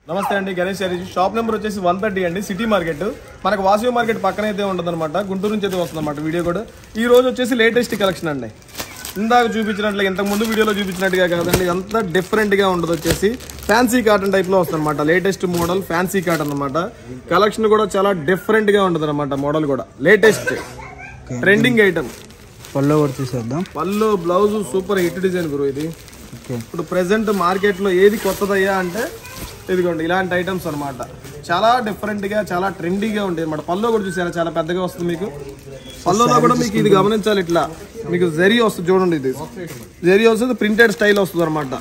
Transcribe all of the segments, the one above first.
నమస్తే అండి, Ganesh saris shop number వచ్చేసి 130 అండి, సిటీ మార్కెట్. మనకు వాసవి మార్కెట్ పక్కన అయితే ఉంటుందన్నమాట, గుంటూరు నుంచి అయితే వస్తుందన్నమాట. వీడియో కూడా ఈ రోజు వచ్చేసి లేటెస్ట్ కలెక్షన్ అండి. ఇందాక చూపించినట్లుగా ఇంతకు ముందు వీడియోలో చూపించినట్టుగా కాదండి, అంతా డిఫరెంట్ గా ఉంటుంది. వచ్చేసి ఫ్యాన్సీ కాటన్ టైప్ లో వస్తుంది అనమాట. లేటెస్ట్ మోడల్ ఫ్యాన్సీ కాటన్ అనమాట. కలెక్షన్ కూడా చాలా డిఫరెంట్ గా ఉంటుంది అనమాట. మోడల్ కూడా లేటెస్ట్ ట్రెండింగ్ ఐటమ్. పళ్ళు కూడా చూసేద్దాం. పళ్ళు blouse super hit design bro ఇది. ఇప్పుడు ప్రెసెంట్ మార్కెట్ లో ఏది కొత్తదయ్యా అంటే ఇదిగోండి ఇలాంటి ఐటమ్స్ అనమాట. చాలా డిఫరెంట్ గా చాలా ట్రెండీగా ఉంటుంది అనమాట. పళ్ళు కూడా చూసారా, చాలా పెద్దగా వస్తుంది మీకు. పళ్ళులో కూడా మీకు ఇది గమనించాలి, ఇట్లా మీకు జరీ వస్తుంది చూడండి. ఇది జరీ వస్తుంది, ప్రింటెడ్ స్టైల్ వస్తుంది అనమాట.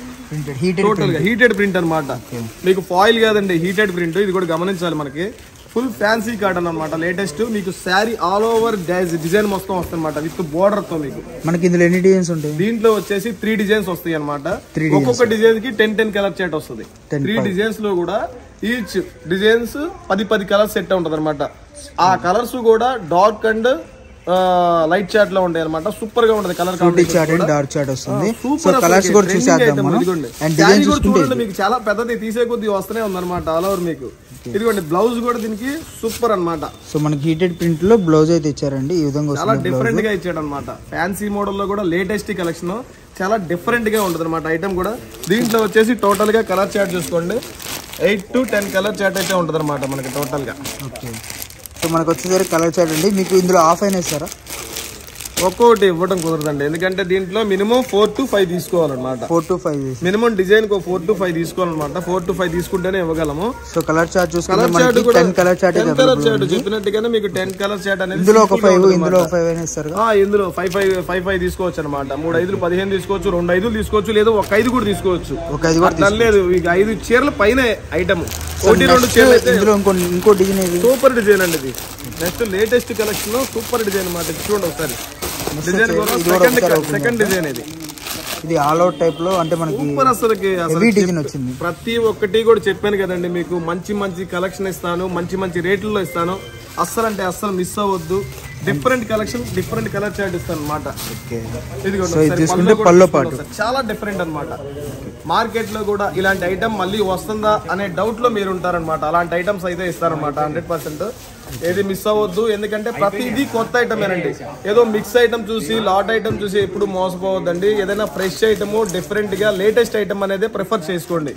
టోటల్ గా హీటెడ్ ప్రింట్ అనమాట. మీకు ఫాయిల్ కాదండి, హీటెడ్ ప్రింట్. ఇది కూడా గమనించాలి. మనకి ఫుల్ ఫ్యాన్సీ కాటన్ అనమాట. లేటెస్ట్ మీకు శారీ ఆల్ ఓవర్ డిజైన్ మొత్తం వస్తుంది అనమాట, విత్ బోర్డర్ తో. మీకు మనకి ఇందులో ఎన్ని డిజైన్స్ ఉంటాయి? దీంట్లో వచ్చేసి 3 డిజైన్స్ వస్తాయి అనమాట. ఒక్కొక్క డిజైన్ కి 10 కలర్ చార్ట్ వస్తుంది. 3 డిజైన్స్ లో కూడా ఈచ్ డిజైన్స్ 10 కలర్స్ సెట్ ఉంటది అనమాట. ఆ కలర్స్ కూడా డార్క్ అండ్ లైట్ చార్ట్ లో ఉంటాయి అనమాట. సూపర్ గా ఉంటది కలర్ కాంబినేషన్. డార్క్ చార్ట్ వస్తుంది. సో కలర్స్ కూడా చూసేద్దాం మనం. అండ్ డిజైన్స్ చూడండి, మీకు చాలా పెద్దది తీసే కొద్ది వస్తూనే ఉందన్నమాట ఆల్ ఓవర్ మీకు. ఇదిగోండి బ్లౌజ్ కూడా దీనికి సూపర్ అన్నమాట. సో మనకి హీటెడ్ ప్రింట్ లో బ్లౌజ్ అయితే ఇచ్చారండి. ఈ విధంగా చాలా డిఫరెంట్ గా ఇచ్చాడు అనమాట. ఫ్యాన్సీ మోడల్ లో కూడా లేటెస్ట్ కలెక్షన్ చాలా డిఫరెంట్ గా ఉంటుంది అనమాట ఐటమ్ కూడా. దీంట్లో వచ్చేసి టోటల్ గా కలర్ చార్ట్ చూసుకోండి, 8 to 10 కలర్ చార్ట్ అయితే ఉంటుంది అనమాట మనకి టోటల్ గా. ఓకే, సో మనకు వచ్చేసరికి కలర్ చార్ట్ అండి. మీకు ఇందులో ఆఫ్ అయినా ఇస్తారా? ఒక్కొక్కటి ఇవ్వడం కుదరదండి, ఎందుకంటే దీంట్లో మినిమం 4 to 5 తీసుకోవాలన్నమాట. 4 to 5 మినిమం డిజైన్ కు 4 to 5 తీసుకోవాలన్నమాట. 4 to 5 తీసుకుంటేనే ఇవ్వగలము. సో కలర్ చార్ట్ చూసుకుంటే మనకి 10 కలర్ చార్ట్ చెప్పినట్టుగానే మీకు 10 కలర్ చార్ట్ అనేది ఇందులో ఒక 5 ఇందులో 5 అయినా ఇస్తారు. ఇందులో 5 తీసుకోవచ్చు అనమాట. 3 5 15 తీసుకోవచ్చు, 2 5 తీసుకోవచ్చు, లేదా ఒక 5 కూడా తీసుకోవచ్చు. ఒక 5 కూడా లేదు, ఇక 5 చీరల పైన ఐటమ్. 1-2 చీరలు అయితే ఇంకో డిజైన్ సూపర్ డిజైన్ అండి. ఇది next latest collection super design అనమాట. చూడండి ఒకసారి డిజైన్ సెకండ్ డిజైన్. ఇది ఆల్ అవుట్ టైప్ లో, అంటే మనకి సూపర్. అసలు డిజైన్ వచ్చింది. ప్రతి ఒక్కటి కూడా చెప్పాను కదండి మీకు, మంచి కలెక్షన్ ఇస్తాను, మంచి రేట్లలో ఇస్తాను. అస్సలు అంటే అస్సలు మిస్ అవ్వద్దు. Different collection, different colour chart ఇస్తాను అనమాట. చాలా డిఫరెంట్ అనమాట. మార్కెట్ లో కూడా ఇలాంటి ఐటమ్ మళ్ళీ వస్తుందా అనే డౌట్ లో మీరు ఉంటారనమాట. అలాంటి ఐటమ్స్ అయితే ఇస్తారనమాట 100%. ఏది మిస్ అవ్వద్దు, ఎందుకంటే ప్రతిదీ కొత్త ఐటమేనండి. ఏదో మిక్స్ ఐటమ్ చూసి లాట్ ఐటమ్ చూసి ఎప్పుడు మోసపోవద్దండి. ఏదైనా ఫ్రెష్ ఐటమ్, డిఫరెంట్ గా లేటెస్ట్ ఐటమ్ అనేది ప్రిఫర్ చేసుకోండి.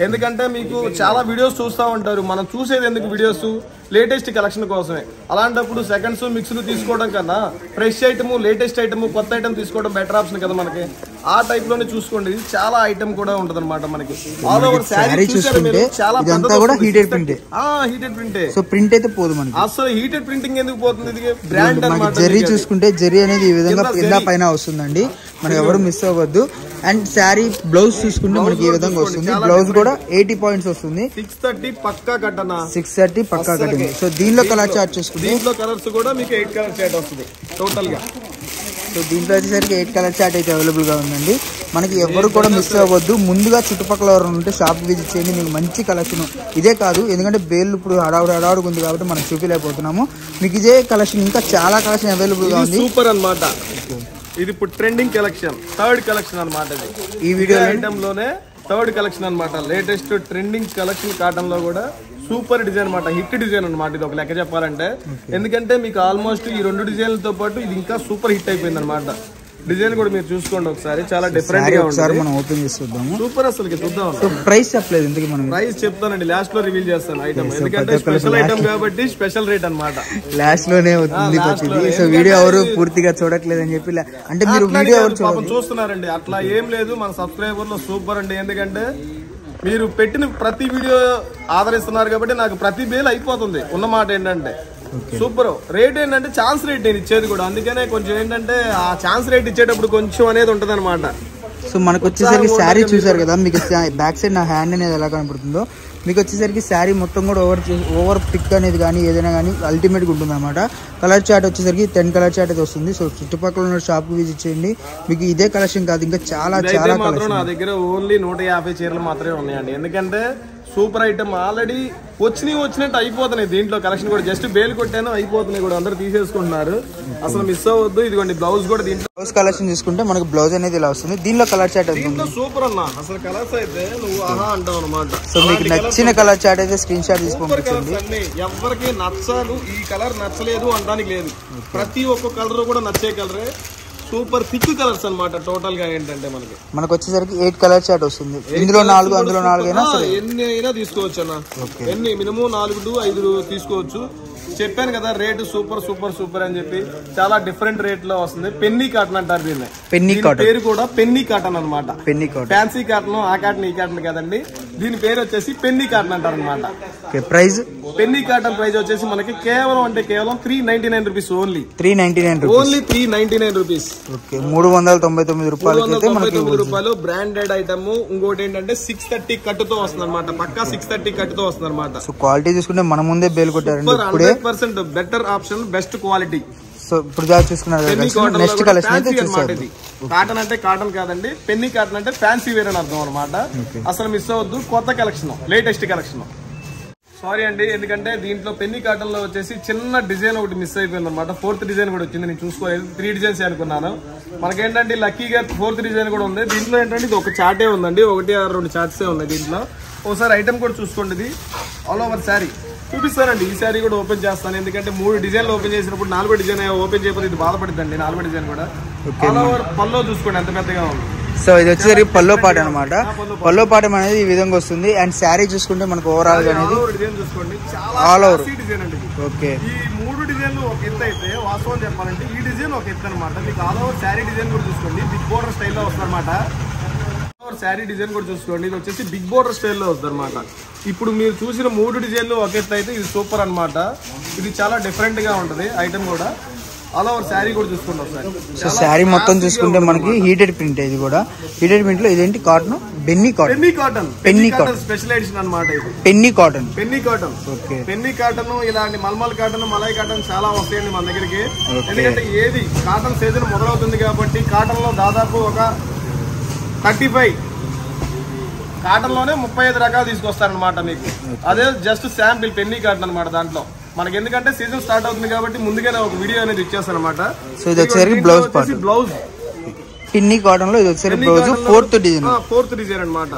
ఎందుకంటే మీకు చాలా వీడియోస్ చూస్తూ ఉంటారు, మనం చూసేది ఎందుకు వీడియోస్ లేటెస్ట్ కలెక్షన్ కోసమే. అలాంటప్పుడు సెకండ్స్ మిక్స్లు తీసుకోవడం కన్నా ఫ్రెష్ ఐటమ్, లేటెస్ట్ ఐటమ్, కొత్త ఐటమ్ తీసుకోవడం బెటర్ ఆప్షన్ కదా మనకి. ఆ టైప్ లోనే చూసుకోండి. చాలా ఐటమ్ కూడా ఉంటది అనమాట మనకి. ఆల్ ఓవర్ శారీ చూసుకుంటే చాలా heated print. Heated print. So print అయితే పోదు మనకి. అసలు హీటెడ్ ప్రింటింగ్ ఎందుకు పోతుంది? ఇది బ్రాండ్ అన్నమాట. జెర్రీ చూసుకుంటే జెర్రీ అనేది ఈ విధంగా కింద పైన వస్తుందండి, మనం ఎవరు మిస్ అవ్వద్దు. అండ్ శారీ బ్లౌజ్ చూసుకుంటే మనకి ఈ విధంగా వస్తుంది. బ్లౌజ్ కూడా 80 పాయింట్స్ వస్తుంది. 630 పక్కా కట్టనా, 630 పక్కా కట్టింది. సో దీనిలో కలర్ చార్ట్ చూసుకుంటే దీంట్లో కలర్స్ కూడా మీకు 8 కలర్ చార్ట్ వస్తుంది టోటల్ గా. సో దీంట్లో వచ్చేసరికి 8 కలర్ చార్ట్ అయితే అవైలబుల్ గా ఉందండి. మనకి ఎవరు కూడా మిస్ అవ్వద్దు. ముందుగా చుట్టుపక్కల ఎవరు ఉంటే షాప్ విజిట్ చేయండి, మీకు మంచి కలెక్షన్. ఇదే కాదు, ఎందుకంటే బేళ్ళు ఇప్పుడు హడావుడు ఉంది కాబట్టి మనం చూపించలేకపోతున్నాము. మీకు ఇదే కలెక్షన్ ఇంకా చాలా కలెక్షన్ అవైలబుల్ గా ఉంది. సూపర్ అనమాట. ఇది ఇప్పుడు ట్రెండింగ్ కలెక్షన్, థర్డ్ కలెక్షన్ అనమాట. ఇది ఈ వీడియో ఐటమ్ లోనే థర్డ్ కలెక్షన్ అనమాట. లేటెస్ట్ ట్రెండింగ్ కలెక్షన్ కాటన్ లో కూడా సూపర్ డిజైన్ అనమాట, హిట్ డిజైన్ అనమాట. ఇది ఒక లెక్క చెప్పాలంటే, ఎందుకంటే మీకు ఆల్మోస్ట్ ఈ 2 డిజైన్లతో పాటు ఇది ఇంకా సూపర్ హిట్ అయిపోయింది అనమాట. డిజైన్ కూడా మీరు చూసుకోండి ఒకసారి, చాలా డిఫరెంట్ గా ఉంది. మనం ఓపెన్ చేసి చూద్దాము. సూపర్ అసలు చూద్దాం. ప్రైస్ చెప్పలేదు ఇంతకీ మనం. ప్రైస్ చెప్తానండి, లాస్ట్ లో రివీల్ చేస్తాను ఐటమ్, ఎందుకంటే స్పెషల్ ఐటమ్ కాబట్టి స్పెషల్ రేట్ అనమాట. లాస్ట్ లోనే వచ్చింది. సో వీడియో ఎవరు పూర్తిగా చూడట్లేదు అని చెప్పి, అంటే మీరు వీడియో ఎవరు చూస్తున్నారండి, అట్లా ఏం లేదు. మన సబ్స్క్రైబర్ లో సూపర్ అండి, ఎందుకంటే మీరు పెట్టిన ప్రతి వీడియో ఆదరిస్తున్నారు కాబట్టి నాకు ప్రతి బేల్ అయిపోతుంది. ఉన్నమాట ఏంటంటే సూపర్. రేట్ ఏంటంటే ఛాన్స్ రేట్ నేను ఇచ్చేది కూడా, అందుకనే కొంచెం ఏంటంటే ఆ ఛాన్స్ రేట్ ఇచ్చేటప్పుడు కొంచెం అనేది ఉంటది అనమాట. సో మనకు వచ్చేసరికి శారీ చూసారు కదా, మీకు బ్యాక్ సైడ్ నా హ్యాండ్ అనేది ఎలా కనపడుతుందో, మీకు వచ్చేసరికి శారీ మొత్తం కూడా ఓవర్ పిక్ అనేది కానీ ఏదైనా కానీ అల్టిమేట్గా ఉంటుంది అనమాట. కలర్ చార్ట్ వచ్చేసరికి 10 కలర్ చార్ట్ అయితే వస్తుంది. సో చుట్టుపక్కల ఉన్న షాప్ విజిట్ చేయండి, మీకు ఇదే కలెక్షన్ కాదు ఇంకా చాలా నా దగ్గర ఓన్లీ 150 చీరలు మాత్రమే ఉన్నాయండి. ఎందుకంటే సూపర్ ఐటమ్. ఆల్రెడీ వచ్చినట్టు అయిపోతున్నాయి. దీంట్లో కలెక్షన్ కూడా జస్ట్ బేల్ కొట్టాను అయిపోతున్నాయి కూడా, అందరూ తీసేసుకుంటున్నారు. అసలు మిస్ అవ్వద్దు. ఇదిగోండి బ్లౌజ్ కూడా దీంట్లో బ్లౌజ్ కలెక్షన్ చూసుకుంటే మనకి బ్లౌజ్ అనేది ఇలా వస్తుంది. దీనిలో కలర్ చాట్ దీంట్లో సూపర్ అన్న. అసలు కలర్స్ అయితే నువ్వు ఆహా అంటావు అనమాట. సో మీకు నచ్చిన కలర్ చాట్ అయితే స్క్రీన్ షాట్ తీసి పంపించండి. ఎవరికి నచ్చాలు ఈ కలర్ నచ్చలేదు అనడానికి లేదు. ప్రతి ఒక్క కలర్ కూడా నచ్చే కలరే. సూపర్ థిక్ కలర్స్ అన్నమాట. టోటల్ గా ఏంటంటే మనకు వచ్చేసరికి 8 కలర్ చాట్ వస్తుంది. ఇందులో 4 అందులో 4 అయినా ఎన్ని అయినా తీసుకోవచ్చు అన్న. ఎన్ని మినిమం 4 to 5 తీసుకోవచ్చు. చెప్పాను కదా రేటు సూపర్ సూపర్ సూపర్ అని చెప్పి. చాలా డిఫరెంట్ రేట్ లో వస్తుంది. పెన్నీ కాటన్ అంటారు దీన్ని. పెన్నీ కాటన్ పేరు కూడా పెన్నీ కాటన్ అనమాట. పెన్నీ కాటన్ ఫ్యాన్సీ కాటన్ ఆ కాటన్ ఈ కాటన్ కదండి. దీని పేరు వచ్చేసి పెన్నీ కాటన్ అంటారు అనమాట. ప్రైస్ పెన్నీ కాటన్ ప్రైస్ వచ్చేసి మనకి కేవలం 399 రూపీస్. Only 399 rupees. ఓకే 399 రూపాయలు. Branded item. ఇంకోటి ఏంటంటే 630 కట్టుతో వస్తుంది అనమాట. పక్కా 630 కట్టుతో వస్తుంది అనమాట. సో క్వాలిటీ చూసుకుంటే మన ముందే బేల్ కొట్టారండి. 100% better option, best quality. So ఇప్పుడు చూసుకున్నారు నెక్స్ట్ కలెక్షన్ అయితే చూసారు. కాటన్ అంటే కాటన్ కాదండి, పెన్నీ కాటన్ అంటే ఫ్యాన్సీ వేర్ అని అర్థం అనమాట. అసలు మిస్ అవ్వద్దు. కొత్త కలెక్షన్, లేటెస్ట్ కలెక్షన్. సారీ అండి, ఎందుకంటే దీంట్లో పెన్నీ కాటన్ లో వచ్చేసి చిన్న డిజైన్ ఒకటి మిస్ అయిపోయింది అనమాట. 4th డిజైన్ కూడా వచ్చింది. నేను చూసుకోలేదు. 3 డిజైన్స్ అనుకున్నాను. మనకేంటంటే లక్కీగా 4th డిజైన్ కూడా ఉంది. దీంట్లో ఏంటంటే ఇది ఒక చార్టే ఉందండి. 1 or 2 చార్ట్సే ఉన్నాయి దీంట్లో. ఒకసారి ఐటమ్ కూడా చూసుకోండి. ఇది ఆల్ ఓవర్ శారీ చూపిస్తానండి. ఈ శారీ కూడా ఓపెన్ చేస్తాను. ఎందుకంటే 3 డిజైన్లు ఓపెన్ చేసినప్పుడు 4వ డిజైన్ ఓపెన్ చేయకపోతే ఇది బాధపడుతుందండి. 4వ డిజైన్ కూడా ఆల్ ఓవర్ పల్లో చూసుకోండి ఎంత పెద్దగా ఉంది. సో ఇది వచ్చేసరికి పల్లో పాట అనమాట. పల్లో పాట అనేది ఈ విధంగా వస్తుంది. అండ్ శారీ చూసుకుంటే మనకు ఓవరాల్ గా అనేది డిజైన్ చూసుకోండి. ఆల్ ఓవర్ డిజైన్ అండి. ఓకే ఈ 3 డిజైన్లు ఒక ఎత్తు అయితే వాస్తవం చెప్పాలంటే ఈ డిజైన్ ఒక ఎత్తు అనమాట. మీకు ఆల్ ఓవర్ శారీ డిజైన్ కూడా చూసుకోండి. బిగ్ బోర్డర్ స్టైల్లో వస్తుంది అనమాట. శారీ డిజైన్ కూడా చూసుకోండి. ఇది వచ్చేసి బిగ్ బోర్డర్ స్టైల్లో వస్తుంది అనమాట. ఇప్పుడు మీరు చూసిన 3 డిజైన్లు ఒక ఎత్తు అయితే ఇది సూపర్ అనమాట. ఇది చాలా డిఫరెంట్ గా ఉంటది ఐటమ్ కూడా. ఆల్ ఓవర్ శారీ కూడా చూసుకోండి ఒకసారి. సో శారీ మొత్తం చూసుకుంటే మనకి హీటెడ్ ప్రింట్. ఇది కూడా హీటెడ్ ప్రింట్ లో ఇదేంటి cotton, penny cotton special edition అనమాట. ఇది penny cotton. Okay penny cotton, ఇలాంటి మల్మల్ కాటన్, మలై కాటన్ చాలా వస్తాయండి మన దగ్గరికి. ఎందుకంటే ఏది కాటన్ సీజన్ మొదలవుతుంది కాబట్టి కాటన్ లో దాదాపు ఒక 35 కాటన్ లోనే 35 రకాలు తీసుకొస్తారనమాట మీకు. అదే జస్ట్ శాంపిల్ పెన్నీ కాటన్ అనమాట. దాంట్లో మనకి ఎందుకంటే సీజన్ స్టార్ట్ అవుతుంది కాబట్టి ముందుగానే ఒక వీడియో అనేది ఇచ్చేస్తాను అనమాట. సో ఇది వచ్చేసరికి బ్లౌజ్ పెన్నీ కాటన్ లో ఇది వచ్చేసరికి బ్లౌజ్ 4th డిజైన్ అనమాట.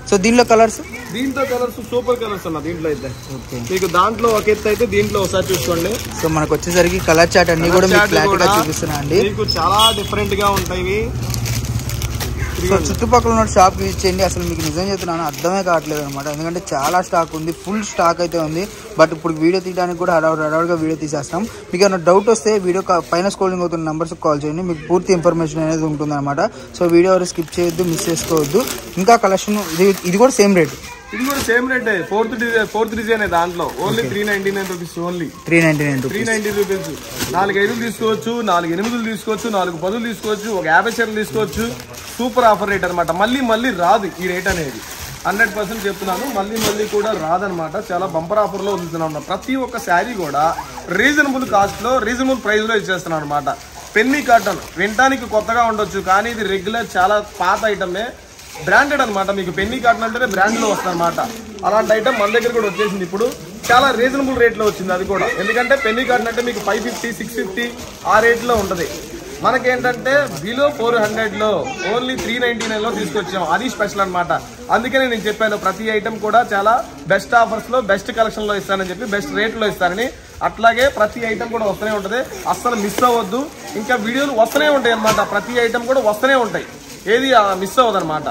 సో దీంట్లో కలర్స్ సూపర్ కలర్స్ అన్న. దీంట్లో అయితే మీకు దాంట్లో ఒక ఎత్తు అయితే దీంట్లో ఒకసారి చూసుకోండి. సో మనకు వచ్చేసరికి కలర్ చాట్ అన్ని కూడా మీకు క్లారిటీగా చూపిస్తున్నా అండి. మీకు చాలా డిఫరెంట్ గా ఉంటాయి. సో చుట్టుపక్కల ఉన్న షాప్ యూజ్ చేయండి. అసలు మీకు నిజం చెప్తున్నాను అర్థమే కావట్లేదు అనమాట. ఎందుకంటే చాలా స్టాక్ ఉంది, ఫుల్ స్టాక్ అయితే ఉంది. బట్ ఇప్పుడు వీడియో తీయడానికి కూడా హడావుడిగా వీడియో తీసేస్తాం. మీకు ఏమైనా డౌట్ వస్తే వీడియో పైన స్క్రోలింగ్ అవుతున్న నెంబర్స్కి కాల్ చేయండి. మీకు పూర్తి ఇన్ఫర్మేషన్ అనేది ఉంటుంది అనమాట. సో వీడియో ఎవరు స్కిప్ చేయొద్దు, మిస్ చేసుకోవద్దు. ఇంకా కలెక్షన్ ఇది కూడా సేమ్ రేట్. ఇది కూడా సేమ్ రేట్. 4th డిజైన్ దాంట్లో ఓన్లీ 399 రూపీస్. Only 390 rupees. 4 5 తీసుకోవచ్చు, 4 8 తీసుకోవచ్చు, 4 10 తీసుకోవచ్చు, ఒక 50 చీరలు తీసుకోవచ్చు. సూపర్ ఆఫర్ రేట్ అనమాట. మళ్ళీ రాదు ఈ రేట్ అనేది. 100% చెప్తున్నాను. మళ్ళీ కూడా రాదనమాట. చాలా బంపర్ ఆఫర్ లో వదులుతున్నాం. ప్రతి ఒక్క శారీ కూడా రీజనబుల్ కాస్ట్ లో, రీజనబుల్ ప్రైస్ లో ఇచ్చేస్తున్నాం అనమాట. పెన్నీ కాటన్ వినటానికి కొత్తగా ఉండొచ్చు, కానీ ఇది రెగ్యులర్ చాలా పాత ఐటమే. బ్రాండెడ్ అనమాట. మీకు పెన్నీ కాటన్ అంటేనే బ్రాండ్ లో వస్తుంది అనమాట. అలాంటి ఐటమ్ మన దగ్గర కూడా వచ్చేసింది. ఇప్పుడు చాలా రీజనబుల్ రేట్ లో వచ్చింది అది కూడా. ఎందుకంటే పెన్నీ కాటన్ అంటే మీకు 550, 650 ఆ రేట్ లో ఉంటది. మనకేంటంటే బిలో 400 లో ఓన్లీ 399 లో తీసుకొచ్చాం. అది స్పెషల్ అనమాట. అందుకనే నేను చెప్పాను ప్రతి ఐటమ్ కూడా చాలా బెస్ట్ ఆఫర్స్ లో, బెస్ట్ కలెక్షన్ లో ఇస్తానని చెప్పి, బెస్ట్ రేట్ లో ఇస్తానని. అట్లాగే ప్రతి ఐటమ్ కూడా వస్తూనే ఉంటది. అస్సలు మిస్ అవ్వద్దు. ఇంకా వీడియోలు వస్తూనే ఉంటాయి అనమాట. ప్రతి ఐటమ్ కూడా వస్తూనే ఉంటాయి. ఏది మిస్ అవ్వదు అనమాట.